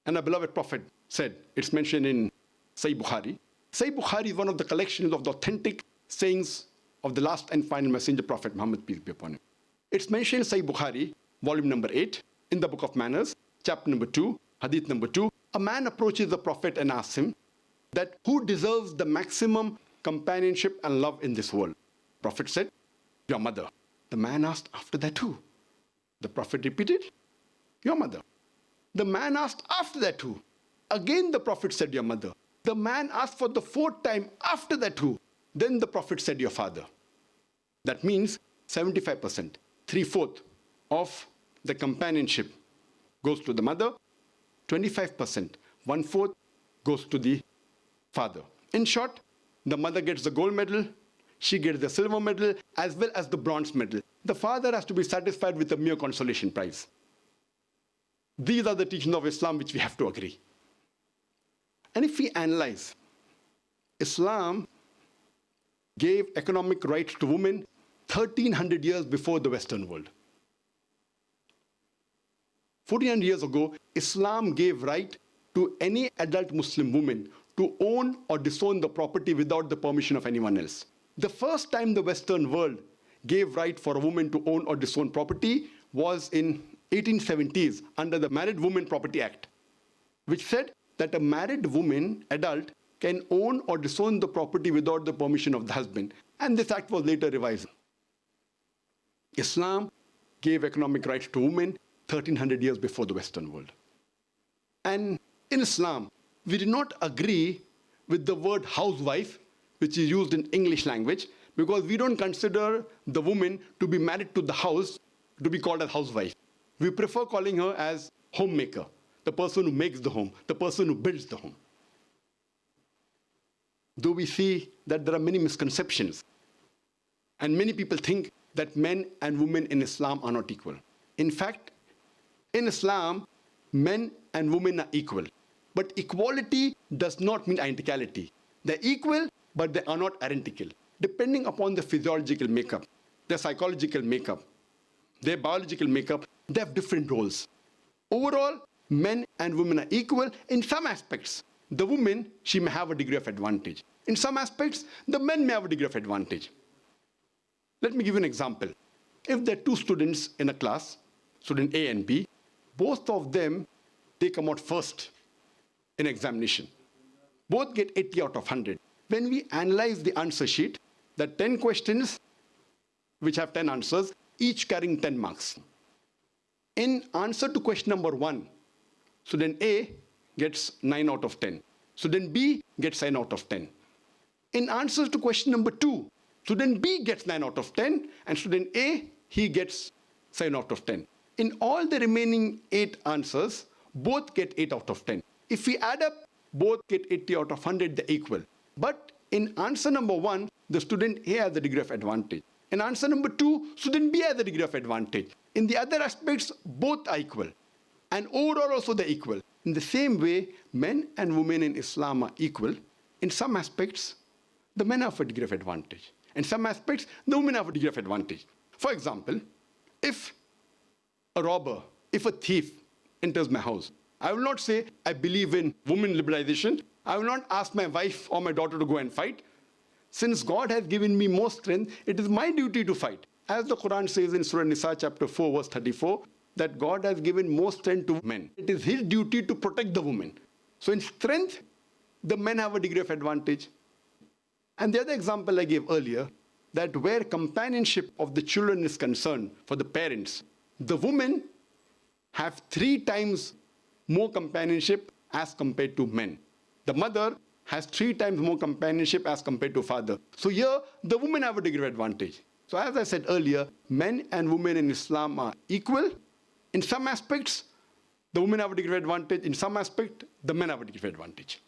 And our beloved Prophet said, it's mentioned in Sahih Bukhari. Sahih Bukhari is one of the collections of the authentic sayings of the last and final messenger, Prophet Muhammad, peace be upon him. It's mentioned in Sahih Bukhari, volume number 8, in the book of manners, chapter number 2, hadith number 2. A man approaches the Prophet and asks him that who deserves the maximum companionship and love in this world? Prophet said, your mother. The man asked, after that who? The Prophet repeated, your mother. The man asked, after that who? Again the Prophet said, your mother. The man asked for the fourth time, after that who? Then the Prophet said, your father. That means 75%, 3/4 of the companionship goes to the mother, 25%, 1/4 goes to the father. In short, the mother gets the gold medal, she gets the silver medal, as well as the bronze medal. The father has to be satisfied with a mere consolation prize. These are the teachings of Islam which we have to agree. And if we analyze, Islam gave economic rights to women 1300 years before the Western world. 1400 years ago, Islam gave right to any adult Muslim woman to own or disown the property without the permission of anyone else. The first time the Western world gave right for a woman to own or disown property was in 1870s under the Married Women Property Act, which said that a married woman, adult, can own or disown the property without the permission of the husband. And this act was later revised. Islam gave economic rights to women 1300 years before the Western world. And in Islam, we do not agree with the word housewife, which is used in English language, because we don't consider the woman to be married to the house to be called as housewife. We prefer calling her as homemaker, the person who makes the home, the person who builds the home. Though we see that there are many misconceptions, and many people think that men and women in Islam are not equal. In fact, in Islam, men and women are equal. But equality does not mean identicality. They're equal, but they are not identical. Depending upon the physiological makeup, their psychological makeup, their biological makeup, they have different roles. Overall, men and women are equal in some aspects. The woman, she may have a degree of advantage. In some aspects, the men may have a degree of advantage. Let me give you an example. If there are two students in a class, student A and B, both of them, they come out first in examination. Both get 80 out of 100. When we analyze the answer sheet, there are 10 questions which have 10 answers, each carrying 10 marks. In answer to question number 1, student A gets 9 out of 10. Student B gets 9 out of 10. In answer to question number 2, student B gets 9 out of 10, and student A, he gets 7 out of 10. In all the remaining 8 answers, both get 8 out of 10. If we add up, both get 80 out of 100, they're equal. But in answer number 1, the student A has a degree of advantage. In answer number 2, student B has a degree of advantage. In the other aspects, both are equal. And overall also they're equal. In the same way, men and women in Islam are equal. In some aspects, the men have a degree of advantage. In some aspects, the women have a degree of advantage. For example, if a robber, if a thief enters my house, I will not say, I believe in women liberalization. I will not ask my wife or my daughter to go and fight. Since God has given me more strength, it is my duty to fight. As the Quran says in Surah Nisa chapter 4 verse 34, that God has given more strength to men. It is his duty to protect the woman. So in strength, the men have a degree of advantage. And the other example I gave earlier, that where companionship of the children is concerned for the parents, the women have 3 times more companionship as compared to men. The mother has 3 times more companionship as compared to father. So here, the women have a degree of advantage. So as I said earlier, men and women in Islam are equal. In some aspects, the women have a degree of advantage. In some aspect, the men have a degree of advantage.